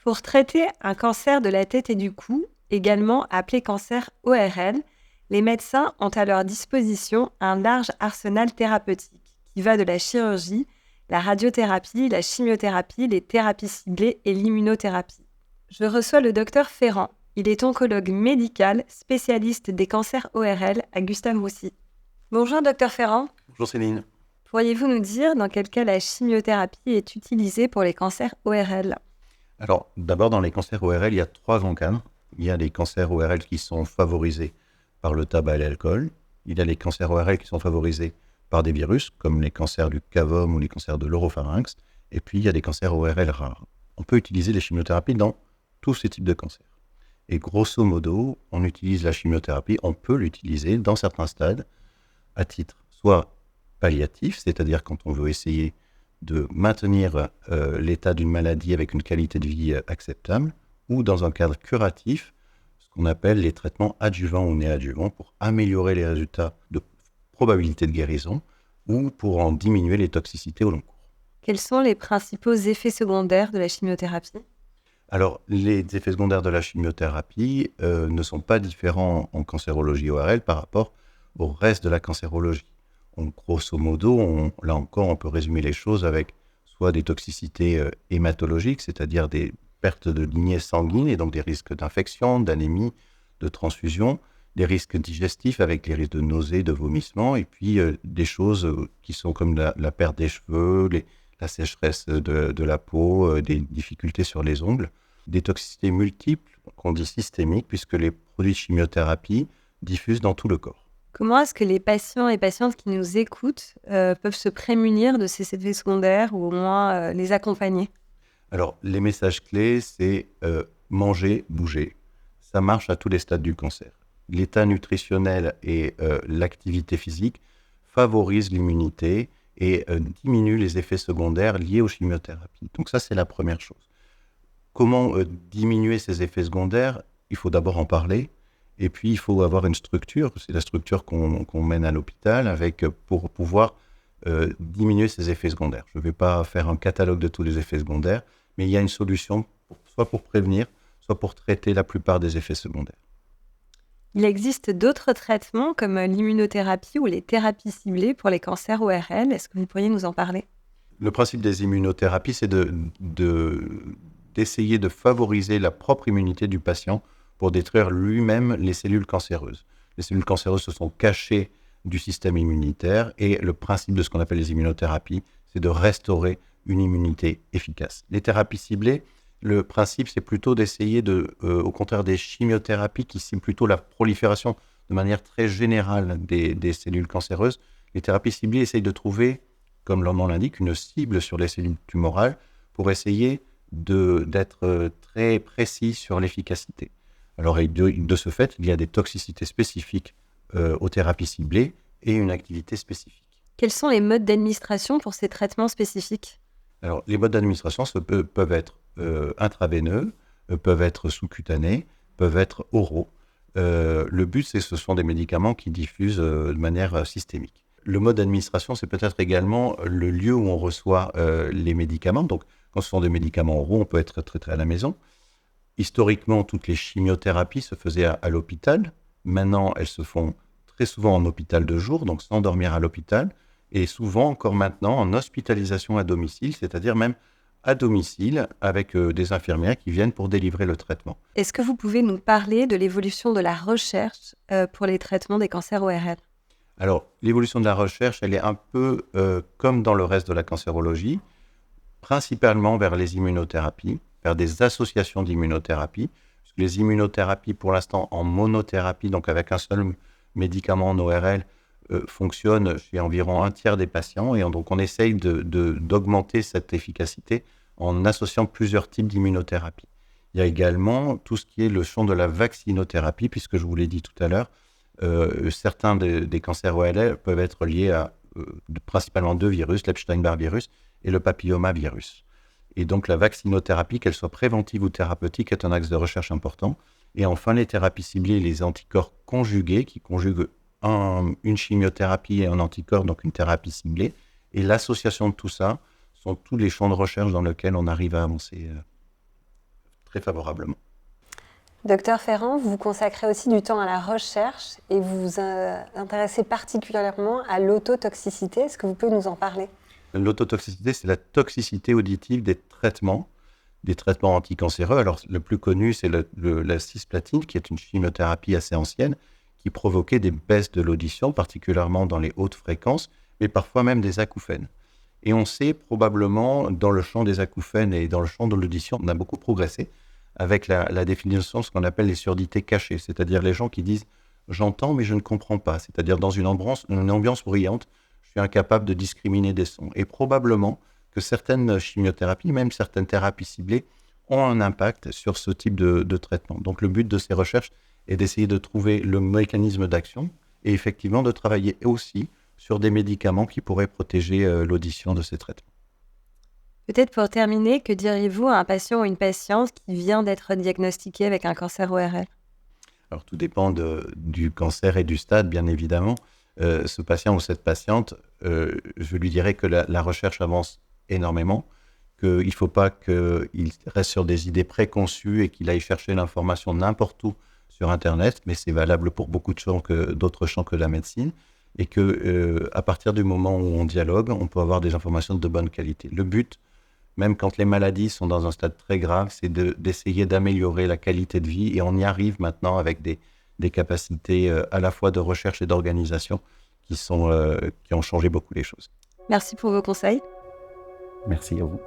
Pour traiter un cancer de la tête et du cou, également appelé cancer ORL, les médecins ont à leur disposition un large arsenal thérapeutique qui va de la chirurgie, la radiothérapie, la chimiothérapie, les thérapies ciblées et l'immunothérapie. Je reçois le docteur Ferrand. Il est oncologue médical, spécialiste des cancers ORL à Gustave-Roussy. Bonjour docteur Ferrand. Bonjour Céline. Pourriez-vous nous dire dans quel cas la chimiothérapie est utilisée pour les cancers ORL ? Alors, d'abord, dans les cancers ORL, il y a 3 grands cadres. Il y a les cancers ORL qui sont favorisés par le tabac et l'alcool. Il y a les cancers ORL qui sont favorisés par des virus, comme les cancers du cavum ou les cancers de l'oropharynx. Et puis, il y a des cancers ORL rares. On peut utiliser les chimiothérapies dans tous ces types de cancers. Et grosso modo, on utilise la chimiothérapie, on peut l'utiliser dans certains stades à titre soit palliatif, c'est-à-dire quand on veut essayer de maintenir l'état d'une maladie avec une qualité de vie acceptable, ou dans un cadre curatif, ce qu'on appelle les traitements adjuvants ou néadjuvants, pour améliorer les résultats de probabilité de guérison ou pour en diminuer les toxicités au long cours. Quels sont les principaux effets secondaires de la chimiothérapie ? Alors, les effets secondaires de la chimiothérapie ne sont pas différents en cancérologie ORL par rapport au reste de la cancérologie. Grosso modo, là encore, on peut résumer les choses avec soit des toxicités hématologiques, c'est-à-dire des pertes de lignées sanguines et donc des risques d'infection, d'anémie, de transfusion, des risques digestifs avec les risques de nausées, de vomissements, et puis des choses qui sont comme la perte des cheveux, la sécheresse de la peau, des difficultés sur les ongles, des toxicités multiples qu'on dit systémiques puisque les produits de chimiothérapie diffusent dans tout le corps. Comment est-ce que les patients et patientes qui nous écoutent peuvent se prémunir de ces effets secondaires ou au moins les accompagner ? Alors, les messages clés, c'est manger, bouger. Ça marche à tous les stades du cancer. L'état nutritionnel et l'activité physique favorisent l'immunité et diminuent les effets secondaires liés aux chimiothérapies. Donc ça, c'est la première chose. Comment diminuer ces effets secondaires ? Il faut d'abord en parler. Et puis, il faut avoir une structure, c'est la structure qu'on mène à l'hôpital pour pouvoir diminuer ces effets secondaires. Je ne vais pas faire un catalogue de tous les effets secondaires, mais il y a une solution, soit pour prévenir, soit pour traiter la plupart des effets secondaires. Il existe d'autres traitements comme l'immunothérapie ou les thérapies ciblées pour les cancers ORL. Est-ce que vous pourriez nous en parler ? Le principe des immunothérapies, c'est d'essayer de favoriser la propre immunité du patient pour détruire lui-même les cellules cancéreuses. Les cellules cancéreuses se sont cachées du système immunitaire et le principe de ce qu'on appelle les immunothérapies, c'est de restaurer une immunité efficace. Les thérapies ciblées, le principe, c'est plutôt d'essayer au contraire des chimiothérapies qui ciblent plutôt la prolifération de manière très générale des cellules cancéreuses. Les thérapies ciblées essayent de trouver, comme leur nom l'indique, une cible sur les cellules tumorales pour essayer d'être très précis sur l'efficacité. Alors, de ce fait, il y a des toxicités spécifiques aux thérapies ciblées et une activité spécifique. Quels sont les modes d'administration pour ces traitements spécifiques ? Alors, les modes d'administration peuvent être intraveineux, peuvent être sous-cutanés, peuvent être oraux. Le but, ce sont des médicaments qui diffusent de manière systémique. Le mode d'administration, c'est peut-être également le lieu où on reçoit les médicaments. Donc, quand ce sont des médicaments oraux, on peut être traité à la maison. Historiquement, toutes les chimiothérapies se faisaient à l'hôpital. Maintenant, elles se font très souvent en hôpital de jour, donc sans dormir à l'hôpital. Et souvent, encore maintenant, en hospitalisation à domicile, c'est-à-dire même à domicile avec des infirmières qui viennent pour délivrer le traitement. Est-ce que vous pouvez nous parler de l'évolution de la recherche pour les traitements des cancers ORL ? Alors, l'évolution de la recherche, elle est un peu comme dans le reste de la cancérologie, principalement vers les immunothérapies, vers des associations d'immunothérapie. Les immunothérapies, pour l'instant, en monothérapie, donc avec un seul médicament en ORL, fonctionnent chez environ un tiers des patients. Et donc, on essaye d'augmenter cette efficacité en associant plusieurs types d'immunothérapie. Il y a également tout ce qui est le champ de la vaccinothérapie, puisque je vous l'ai dit tout à l'heure, certains des cancers ORL peuvent être liés à principalement 2 virus, l'Epstein-Barr virus et le papillomavirus. Et donc la vaccinothérapie, qu'elle soit préventive ou thérapeutique, est un axe de recherche important. Et enfin, les thérapies ciblées et les anticorps conjugués, qui conjuguent une chimiothérapie et un anticorps, donc une thérapie ciblée. Et l'association de tout ça sont tous les champs de recherche dans lesquels on arrive à avancer très favorablement. Docteur Ferrand, vous consacrez aussi du temps à la recherche et vous vous intéressez particulièrement à l'autotoxicité. Est-ce que vous pouvez nous en parler ? L'autotoxicité, c'est la toxicité auditive des traitements anticancéreux. Alors, le plus connu, c'est la cisplatine, qui est une chimiothérapie assez ancienne, qui provoquait des baisses de l'audition, particulièrement dans les hautes fréquences, mais parfois même des acouphènes. Et on sait probablement, dans le champ des acouphènes et dans le champ de l'audition, on a beaucoup progressé avec la définition de ce qu'on appelle les surdités cachées, c'est-à-dire les gens qui disent « j'entends mais je ne comprends pas », c'est-à-dire dans une ambiance bruyante, je suis incapable de discriminer des sons. Et probablement que certaines chimiothérapies, même certaines thérapies ciblées, ont un impact sur ce type de traitement. Donc le but de ces recherches est d'essayer de trouver le mécanisme d'action et effectivement de travailler aussi sur des médicaments qui pourraient protéger l'audition de ces traitements. Peut-être pour terminer, que diriez-vous à un patient ou une patiente qui vient d'être diagnostiqué avec un cancer ORL ? Alors tout dépend du cancer et du stade, bien évidemment. Ce patient ou cette patiente, je lui dirais que la recherche avance énormément, qu'il ne faut pas qu'il reste sur des idées préconçues et qu'il aille chercher l'information n'importe où sur Internet, mais c'est valable pour beaucoup d'autres champs que la médecine, et qu'à partir du moment où on dialogue, on peut avoir des informations de bonne qualité. Le but, même quand les maladies sont dans un stade très grave, c'est d'essayer d'améliorer la qualité de vie, et on y arrive maintenant avec des capacités à la fois de recherche et d'organisation qui ont changé beaucoup les choses. Merci pour vos conseils. Merci à vous.